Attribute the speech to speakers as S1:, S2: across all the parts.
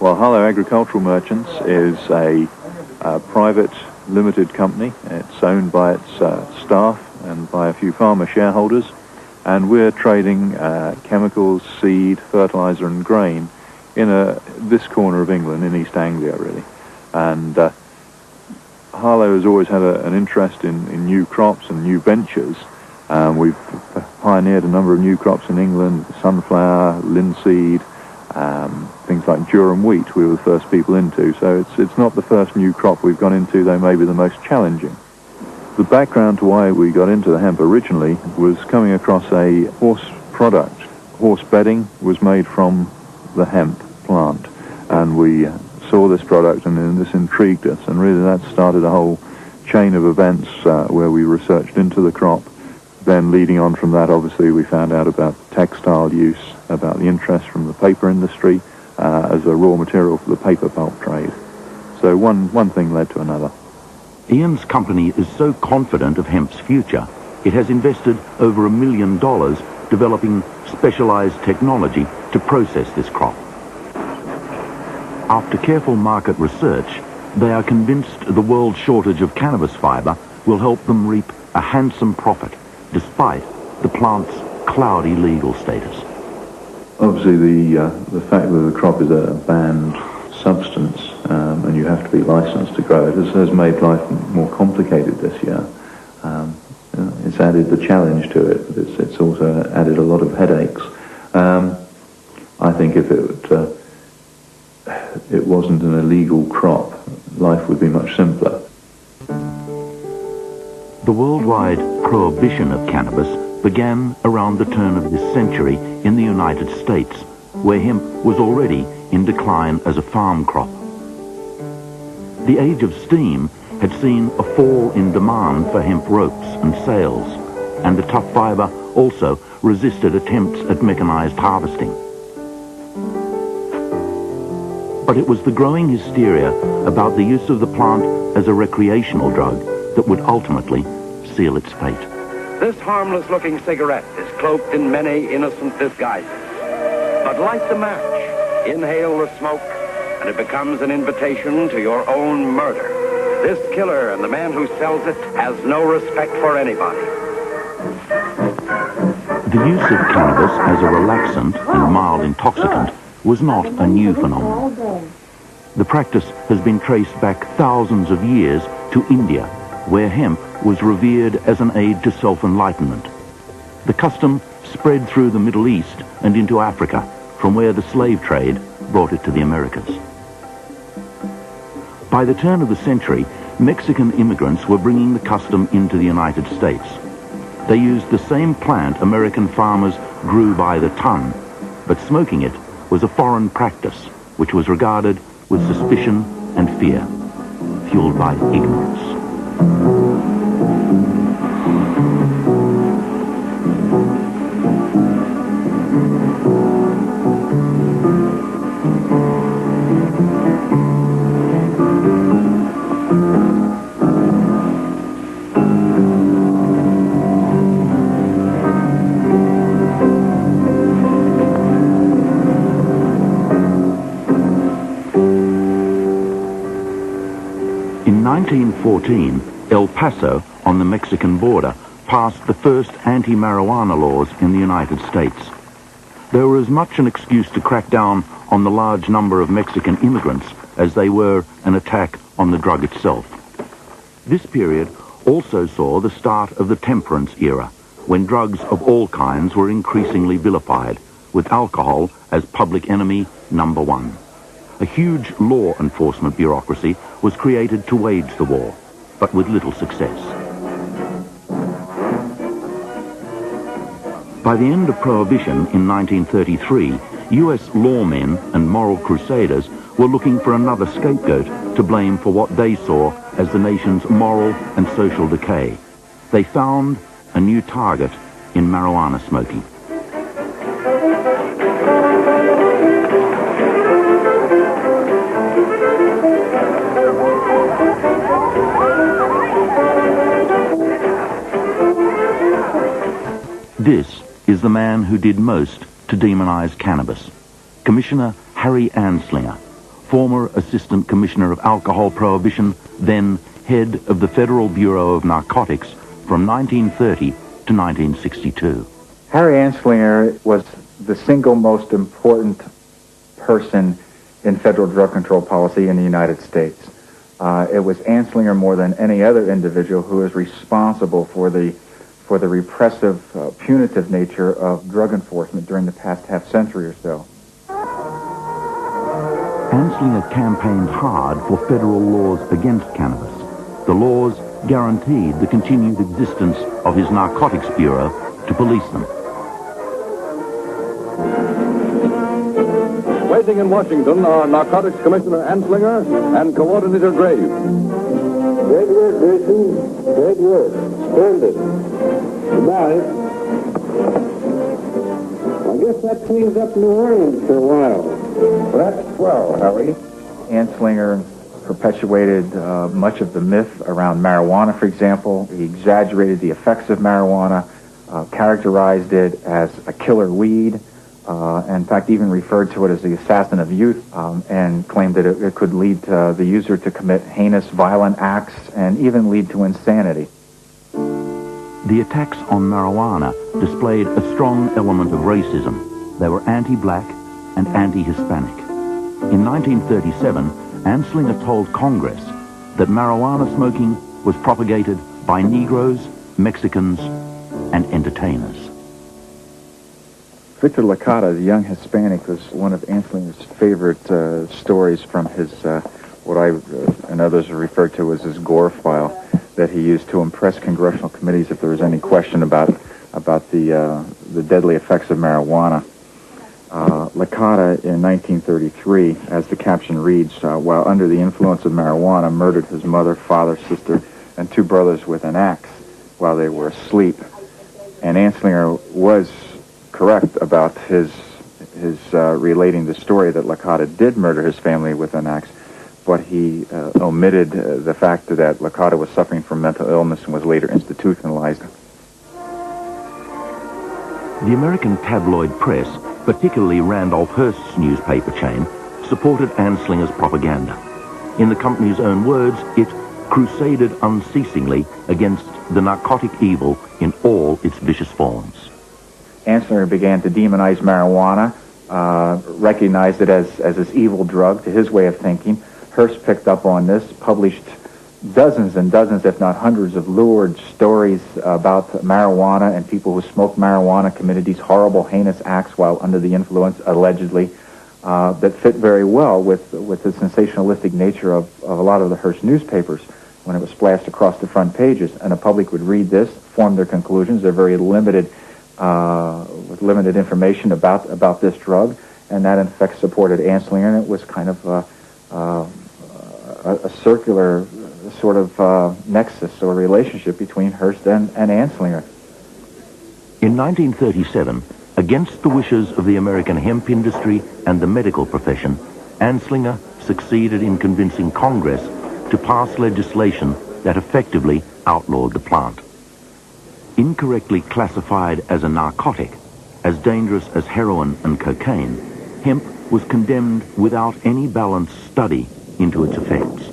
S1: Well, Harlow Agricultural Merchants is a private limited company. It's owned by its staff and by a few farmer shareholders, and we're trading chemicals, seed, fertilizer and grain in this corner of England, in East Anglia really. And Harlow has always had an interest in new crops and new ventures. We've pioneered a number of new crops in England: sunflower, linseed, things like durum wheat we were the first people into. So it's not the first new crop we've gone into, though maybe the most challenging. The background to why we got into the hemp originally was coming across a horse product. Horse bedding was made from the hemp plant, and we saw this product and this intrigued us, and really that started a whole chain of events where we researched into the crop. Then leading on from that, obviously, we found out about textile use, about the interest from the paper industry as a raw material for the paper pulp trade. So one thing led to another.
S2: Ian's company is so confident of hemp's future, it has invested over $1 million developing specialized technology to process this crop. After careful market research, they are convinced the world shortage of cannabis fiber will help them reap a handsome profit, despite the plant's cloudy legal status.
S1: Obviously, the fact that the crop is a banned substance and you have to be licensed to grow it has made life more complicated this year. It's added the challenge to it, but it's also added a lot of headaches. I think if it wasn't an illegal crop, life would be much simpler.
S2: The worldwide prohibition of cannabis began around the turn of this century in the United States, where hemp was already in decline as a farm crop. The age of steam had seen a fall in demand for hemp ropes and sails, and the tough fiber also resisted attempts at mechanized harvesting. But it was the growing hysteria about the use of the plant as a recreational drug that would ultimately seal its fate.
S3: This harmless-looking cigarette is cloaked in many innocent disguises. But light the match, inhale the smoke, and it becomes an invitation to your own murder. This killer and the man who sells it has no respect for anybody.
S2: The use of cannabis as a relaxant and mild intoxicant was not a new phenomenon. The practice has been traced back thousands of years to India, where hemp was revered as an aid to self-enlightenment. The custom spread through the Middle East and into Africa, from where the slave trade brought it to the Americas. By the turn of the century, Mexican immigrants were bringing the custom into the United States. They used the same plant American farmers grew by the ton, but smoking it was a foreign practice, which was regarded with suspicion and fear, fueled by ignorance. In 1914, El Paso, on the Mexican border, passed the first anti-marijuana laws in the United States. They were as much an excuse to crack down on the large number of Mexican immigrants as they were an attack on the drug itself. This period also saw the start of the temperance era, when drugs of all kinds were increasingly vilified, with alcohol as public enemy number one. A huge law enforcement bureaucracy was created to wage the war, but with little success. By the end of Prohibition in 1933, US lawmen and moral crusaders were looking for another scapegoat to blame for what they saw as the nation's moral and social decay. They found a new target in marijuana smoking. This is the man who did most to demonize cannabis. Commissioner Harry Anslinger, former Assistant Commissioner of Alcohol Prohibition, then head of the Federal Bureau of Narcotics from 1930 to 1962.
S4: Harry Anslinger was the single most important person in federal drug control policy in the United States. It was Anslinger more than any other individual who is responsible for the repressive, punitive nature of drug enforcement during the past half-century or so.
S2: Anslinger campaigned hard for federal laws against cannabis. The laws guaranteed the continued existence of his Narcotics Bureau to police them.
S5: Waiting in Washington are Narcotics Commissioner Anslinger and Coordinator Graves.
S6: Great work, Grayson. Great work. Splendid. Goodbye. I guess that cleans up New Orleans for a while.
S4: Well, that's swell, Harry. Anslinger perpetuated much of the myth around marijuana, for example. He exaggerated the effects of marijuana, characterized it as a killer weed, in fact, even referred to it as the assassin of youth, and claimed that it could lead the user to commit heinous, violent acts and even lead to insanity.
S2: The attacks on marijuana displayed a strong element of racism. They were anti-black and anti-Hispanic. In 1937, Anslinger told Congress that marijuana smoking was propagated by Negroes, Mexicans, and entertainers.
S4: Victor Licata, the young Hispanic, was one of Anslinger's favorite stories from his, what I and others refer to as his gore file, that he used to impress congressional committees if there was any question about the deadly effects of marijuana. Licata, in 1933, as the caption reads, while under the influence of marijuana, murdered his mother, father, sister, and 2 brothers with an axe while they were asleep. And Anslinger was correct about his relating the story that Licata did murder his family with an axe, but he omitted the fact that Licata was suffering from mental illness and was later institutionalized.
S2: The American tabloid press, particularly Randolph Hearst's newspaper chain, supported Anslinger's propaganda. In the company's own words, it crusaded unceasingly against the narcotic evil in all its vicious forms.
S4: Anslinger began to demonize marijuana, recognized it as this evil drug, to his way of thinking. Hearst picked up on this, published dozens and dozens, if not hundreds, of lurid stories about marijuana and people who smoked marijuana committed these horrible, heinous acts while under the influence, allegedly, that fit very well with the sensationalistic nature of a lot of the Hearst newspapers when it was splashed across the front pages. And the public would read this, form their conclusions. They're very limited, with limited information about this drug, and that in fact supported Anslinger, and it was kind of a circular sort of nexus or relationship between Hearst and Anslinger.
S2: In 1937, against the wishes of the American hemp industry and the medical profession, Anslinger succeeded in convincing Congress to pass legislation that effectively outlawed the plant. Incorrectly classified as a narcotic, as dangerous as heroin and cocaine, hemp was condemned without any balanced study into its effects.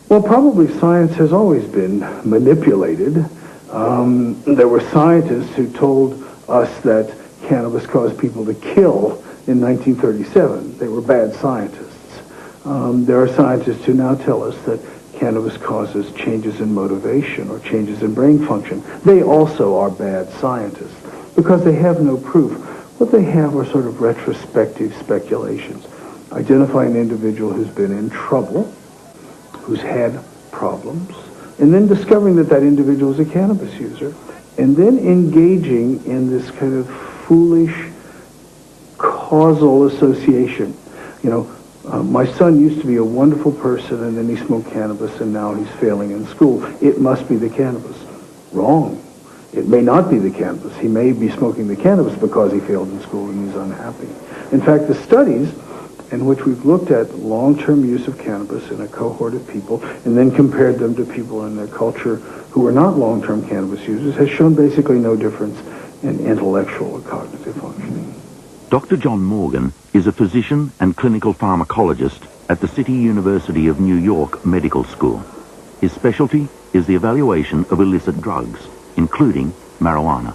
S7: Well, probably science has always been manipulated. There were scientists who told us that cannabis caused people to kill in 1937. They were bad scientists. There are scientists who now tell us that cannabis causes changes in motivation or changes in brain function. They also are bad scientists because they have no proof. What they have are sort of retrospective speculations. Identify an individual who's been in trouble, who's had problems, and then discovering that that individual is a cannabis user, and then engaging in this kind of foolish causal association. You know, my son used to be a wonderful person, and then he smoked cannabis, and now he's failing in school. It must be the cannabis. Wrong. It may not be the cannabis. He may be smoking the cannabis because he failed in school and he's unhappy. In fact, the studies in which we've looked at long-term use of cannabis in a cohort of people and then compared them to people in their culture who are not long-term cannabis users has shown basically no difference in intellectual or cognitive functioning.
S2: Dr. John Morgan is a physician and clinical pharmacologist at the City University of New York Medical School. His specialty is the evaluation of illicit drugs, including marijuana.